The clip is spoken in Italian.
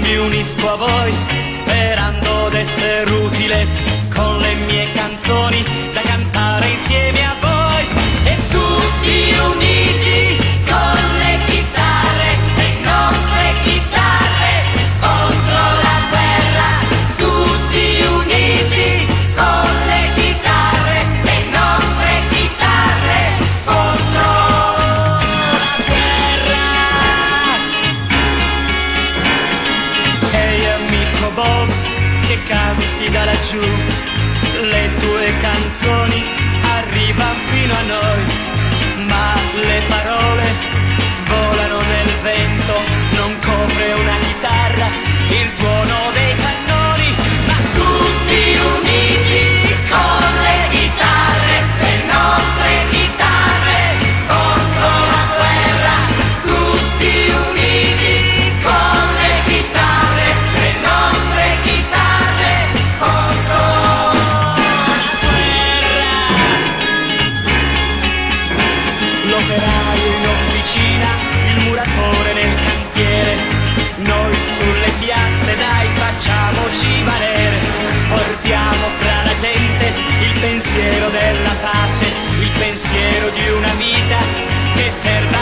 io mi unisco a voi, sperando d'essere utile con le mie canzoni da cantare insieme a voi. E tutti uniti con le chitarre, le nostre chitarre contro la guerra. Tutti uniti con le chitarre, le nostre chitarre contro la guerra. Ehi amico Bob, che canti da laggiù, le tue canzoni arrivano fino a noi, ma le parole volano nel vento, non copre una chitarra il tuono dei cannoni. Ma tutti uniti con le chitarre, le nostre chitarre contro la guerra. Tutti uniti con le chitarre, le nostre chitarre contro la guerra. L'operaio in officina, il muratore nel cantiere, noi sulle piazze dai facciamoci valere. Portiamo fra la gente il pensiero della pace, il pensiero di una vita che serva